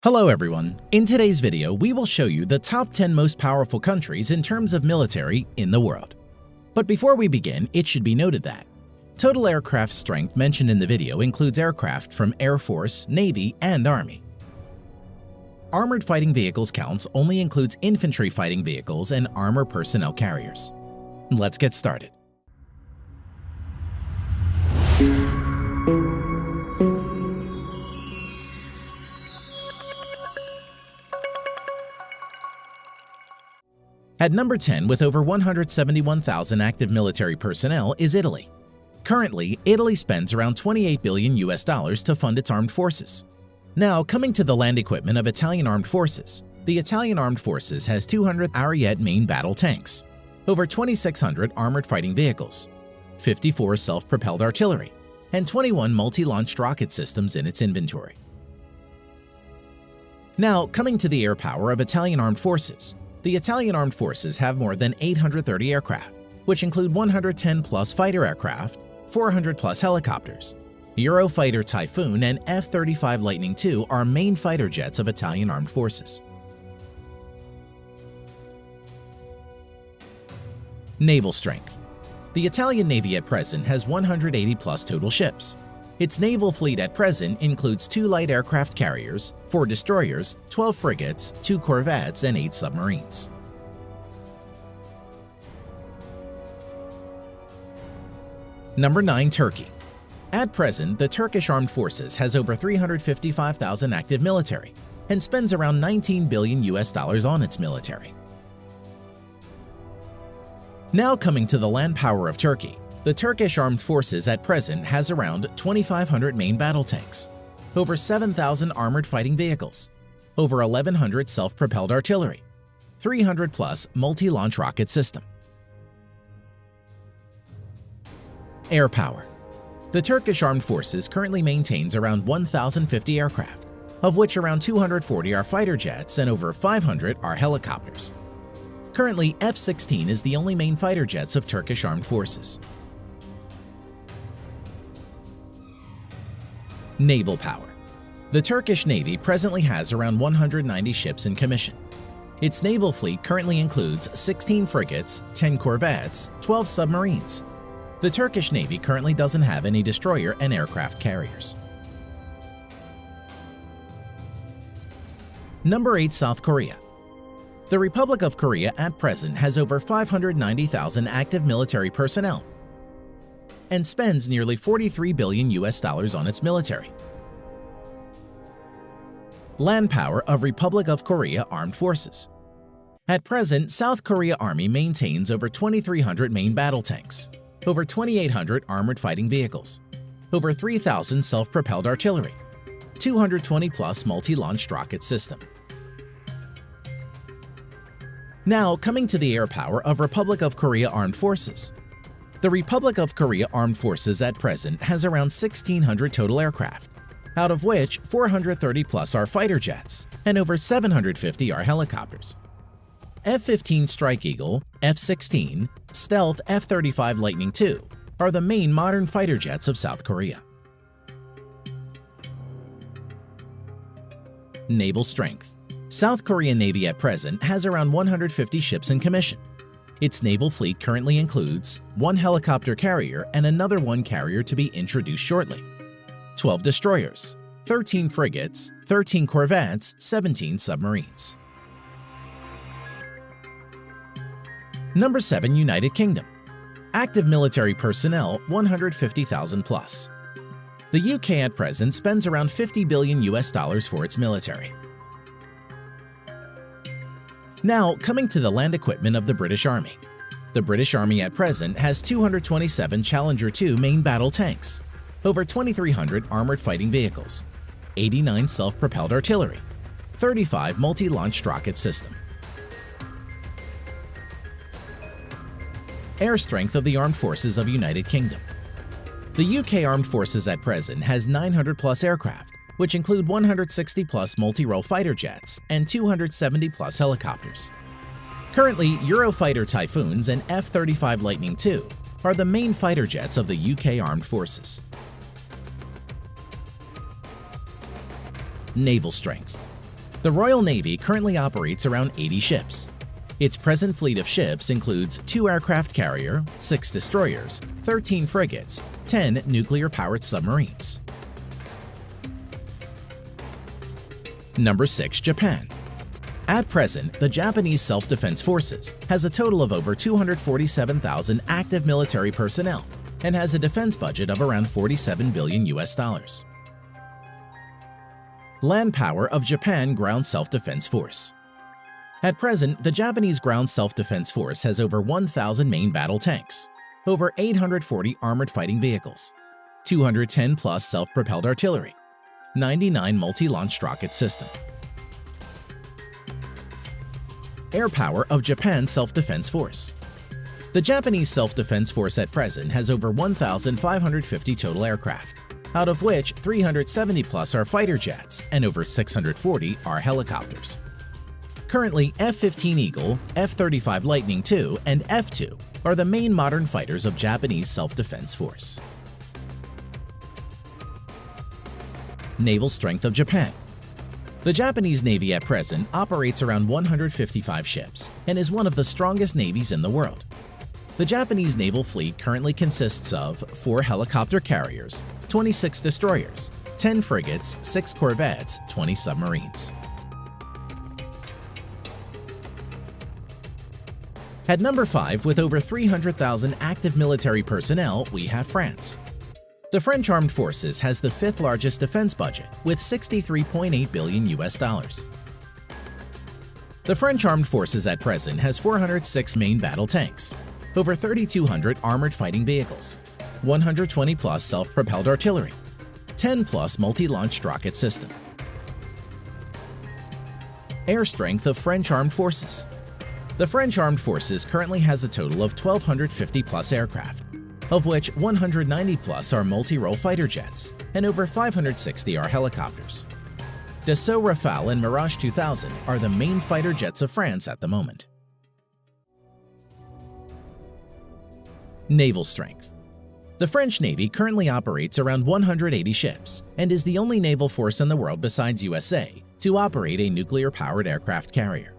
Hello everyone! In today's video, we will show you the top 10 most powerful countries in terms of military in the world. But before we begin, it should be noted that total aircraft strength mentioned in the video includes aircraft from Air Force, Navy, and Army. Armored fighting vehicles counts only includes infantry fighting vehicles and armor personnel carriers. Let's get started. At number 10 with over 171,000 active military personnel is Italy. Currently, Italy spends around $28 billion to fund its armed forces. Now, coming to the land equipment of Italian armed forces, the Italian armed forces has 200 Ariete main battle tanks, over 2,600 armored fighting vehicles, 54 self-propelled artillery, and 21 multi-launched rocket systems in its inventory. Now, coming to the air power of Italian armed forces, the Italian armed forces have more than 830 aircraft, which include 110-plus fighter aircraft, 400-plus helicopters. Eurofighter Typhoon and F-35 Lightning II are main fighter jets of Italian armed forces. Naval strength. The Italian Navy at present has 180-plus total ships. Its naval fleet at present includes 2 light aircraft carriers, 4 destroyers, 12 frigates, 2 corvettes, and 8 submarines. Number 9. Turkey. At present, the Turkish Armed Forces has over 355,000 active military and spends around $19 billion on its military. Now coming to the land power of Turkey. The Turkish Armed Forces at present has around 2,500 main battle tanks, over 7,000 armored fighting vehicles, over 1,100 self-propelled artillery, 300-plus multi-launch rocket system. Air power. The Turkish Armed Forces currently maintains around 1,050 aircraft, of which around 240 are fighter jets and over 500 are helicopters. Currently, F-16 is the only main fighter jets of Turkish Armed Forces. Naval power. The Turkish Navy presently has around 190 ships in commission. Its naval fleet currently includes 16 frigates, 10 corvettes, 12 submarines. The Turkish Navy currently doesn't have any destroyer and aircraft carriers. Number 8. South Korea. The Republic of Korea at present has over 590,000 active military personnel and spends nearly $43 billion on its military. Land power of Republic of Korea Armed Forces. At present, South Korea Army maintains over 2,300 main battle tanks, over 2,800 armored fighting vehicles, over 3,000 self-propelled artillery, 220-plus multi-launched rocket system. Now, coming to the air power of Republic of Korea Armed Forces. The Republic of Korea Armed Forces at present has around 1,600 total aircraft, out of which 430-plus are fighter jets and over 750 are helicopters. F-15 Strike Eagle, F-16, Stealth F-35 Lightning II are the main modern fighter jets of South Korea. Naval strength. South Korean Navy at present has around 150 ships in commission. Its naval fleet currently includes 1 helicopter carrier and another 1 carrier to be introduced shortly, 12 destroyers, 13 frigates, 13 corvettes, 17 submarines. Number 7. United Kingdom. Active military personnel 150,000 plus. The UK at present spends around $50 billion for its military. Now, coming to the land equipment of the British Army. The British Army at present has 227 Challenger 2 main battle tanks, over 2,300 armored fighting vehicles, 89 self-propelled artillery, 35 multi-launched rocket system. Air strength of the Armed Forces of United Kingdom. The UK Armed Forces at present has 900-plus aircraft, which include 160-plus multi-role fighter jets and 270-plus helicopters. Currently, Eurofighter Typhoons and F-35 Lightning II are the main fighter jets of the UK Armed Forces. Naval strength. The Royal Navy currently operates around 80 ships. Its present fleet of ships includes 2 aircraft carrier, 6 destroyers, 13 frigates, 10 nuclear-powered submarines. Number 6. Japan. At present, the Japanese Self-Defense Forces has a total of over 247,000 active military personnel and has a defense budget of around $47 billion. Land power of Japan Ground Self-Defense Force. At present, the Japanese Ground Self-Defense Force has over 1,000 main battle tanks, over 840 armored fighting vehicles, 210 plus self-propelled artillery, 99 multi-launched rocket system. Air power of Japan Self-Defense Force. The Japanese Self-Defense Force at present has over 1,550 total aircraft, out of which 370 plus are fighter jets and over 640 are helicopters. Currently, F-15 Eagle, F-35 Lightning II, and F-2 are the main modern fighters of Japanese Self-Defense Force. Naval strength of Japan. The Japanese Navy at present operates around 155 ships and is one of the strongest navies in the world. The Japanese naval fleet currently consists of 4 helicopter carriers, 26 destroyers, 10 frigates, 6 corvettes, 20 submarines. At number 5, with over 300,000 active military personnel, we have France. The French Armed Forces has the 5th largest defense budget with $63.8 billion. The French Armed Forces at present has 406 main battle tanks, over 3,200 armored fighting vehicles, 120 plus self-propelled artillery, 10 plus multi-launched rocket system. Air strength of French Armed Forces. The French Armed Forces currently has a total of 1,250 plus aircraft, of which 190 plus are multi-role fighter jets and over 560 are helicopters. Dassault Rafale and Mirage 2000 are the main fighter jets of France at the moment. Naval strength. The French Navy currently operates around 180 ships and is the only naval force in the world besides USA to operate a nuclear-powered aircraft carrier.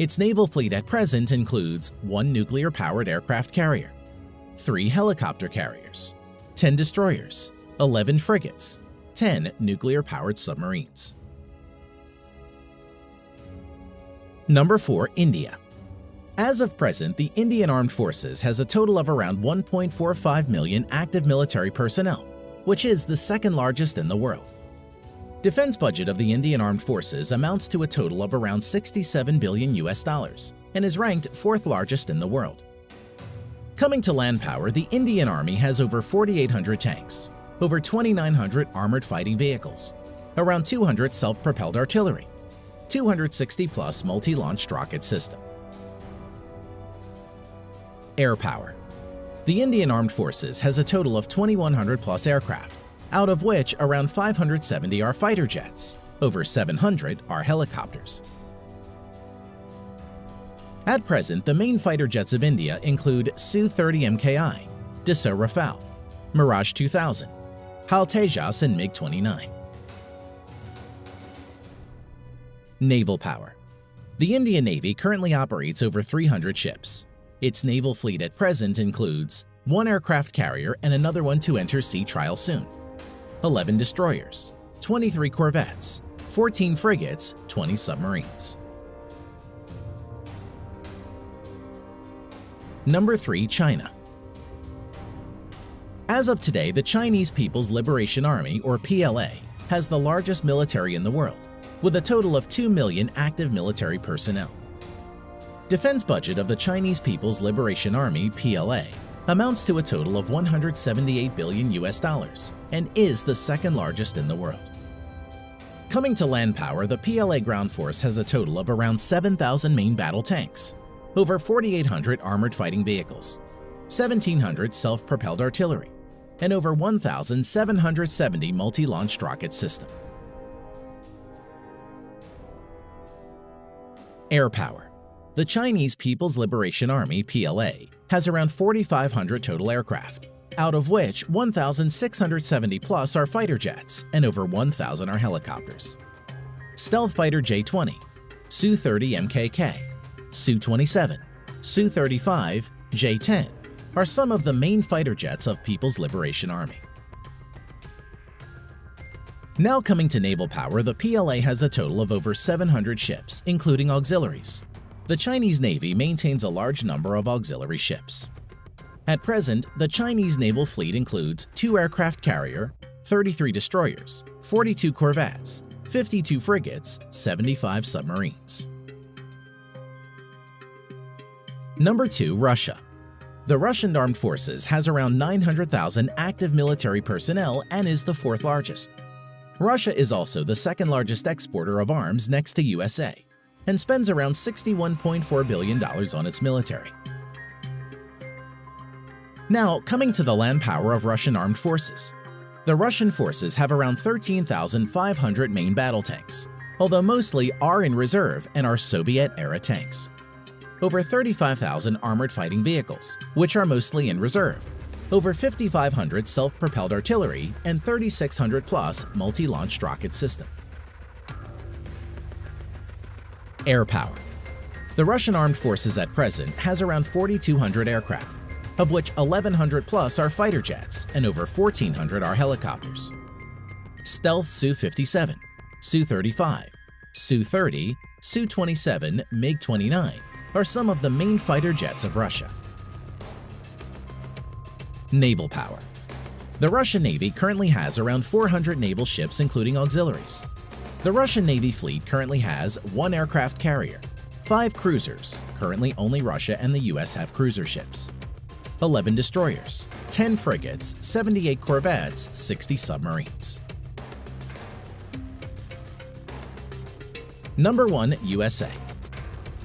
Its naval fleet at present includes 1 nuclear-powered aircraft carrier, 3 helicopter carriers, 10 destroyers, 11 frigates, 10 nuclear-powered submarines. Number 4. India. As of present, the Indian Armed Forces has a total of around 1.45 million active military personnel, which is the 2nd largest in the world. Defense budget of the Indian Armed Forces amounts to a total of around $67 billion and is ranked 4th largest in the world. Coming to land power, the Indian Army has over 4,800 tanks, over 2,900 armored fighting vehicles, around 200 self-propelled artillery, 260 plus multi-launched rocket system. Air power. The Indian Armed Forces has a total of 2,100 plus aircraft, out of which around 570 are fighter jets, over 700 are helicopters. At present, the main fighter jets of India include Su-30 MKI, Dassault Rafale, Mirage 2000, HAL Tejas and MiG-29. Naval power. The Indian Navy currently operates over 300 ships. Its naval fleet at present includes 1 aircraft carrier and another one to enter sea trial soon, 11 destroyers, 23 corvettes, 14 frigates, 20 submarines. Number 3. China. As of today, the Chinese People's Liberation Army, or PLA, has the largest military in the world, with a total of 2 million active military personnel. Defense budget of the Chinese People's Liberation Army, PLA, amounts to a total of $178 billion and is the 2nd largest in the world. Coming to land power, the PLA ground force has a total of around 7,000 main battle tanks, over 4,800 armored fighting vehicles, 1,700 self-propelled artillery, and over 1,770 multi-launched rocket system. Air power. The Chinese People's Liberation Army, PLA, has around 4,500 total aircraft, out of which 1,670 plus are fighter jets and over 1,000 are helicopters. Stealth Fighter J-20, Su-30 MKK, Su-27, Su-35, J-10 are some of the main fighter jets of People's Liberation Army. Now coming to naval power, the PLA has a total of over 700 ships, including auxiliaries. The Chinese Navy maintains a large number of auxiliary ships. At present, the Chinese naval fleet includes 2 aircraft carrier, 33 destroyers, 42 corvettes, 52 frigates, 75 submarines. Number 2. Russia. The Russian Armed Forces has around 900,000 active military personnel and is the 4th largest. Russia is also the 2nd largest exporter of arms next to USA and spends around $61.4 billion on its military. Now, coming to the land power of Russian armed forces. The Russian forces have around 13,500 main battle tanks, although mostly are in reserve and are Soviet-era tanks. Over 35,000 armored fighting vehicles, which are mostly in reserve, over 5,500 self-propelled artillery, and 3,600-plus multi-launched rocket system. Air power. The Russian armed forces at present has around 4,200 aircraft, of which 1,100-plus are fighter jets and over 1,400 are helicopters. Stealth Su-57, Su-35, Su-30, Su-27, MiG-29 are some of the main fighter jets of Russia. Naval power. The Russian Navy currently has around 400 naval ships including auxiliaries. The Russian Navy fleet currently has 1 aircraft carrier, 5 cruisers, currently only Russia and the US have cruiser ships, 11 destroyers, 10 frigates, 78 corvettes, 60 submarines. Number 1. USA.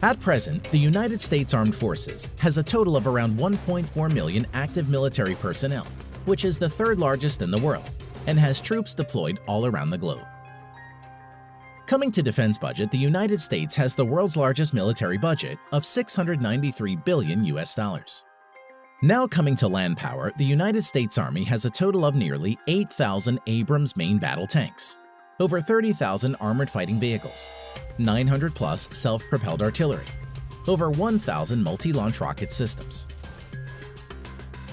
At present, the United States Armed Forces has a total of around 1.4 million active military personnel, which is the 3rd largest in the world, and has troops deployed all around the globe. Coming to defense budget, the United States has the world's largest military budget of $693 billion. Now coming to land power, the United States Army has a total of nearly 8,000 Abrams main battle tanks, over 30,000 armored fighting vehicles, 900-plus self-propelled artillery, over 1,000 multi-launch rocket systems.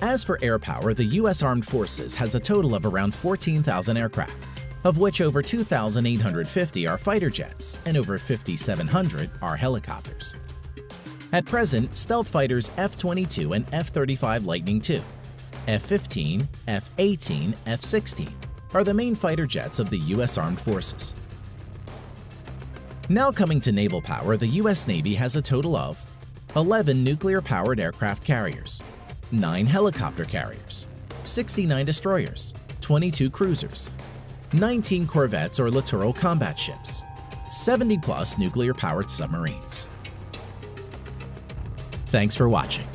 As for air power, the U.S. Armed Forces has a total of around 14,000 aircraft, of which over 2,850 are fighter jets and over 5,700 are helicopters. At present, stealth fighters F-22 and F-35 Lightning II, F-15, F-18, F-16 are the main fighter jets of the U.S. Armed Forces. Now coming to naval power, the U.S. Navy has a total of 11 nuclear-powered aircraft carriers, 9 helicopter carriers, 69 destroyers, 22 cruisers, 19 corvettes or littoral combat ships, 70-plus nuclear-powered submarines. Thanks for watching.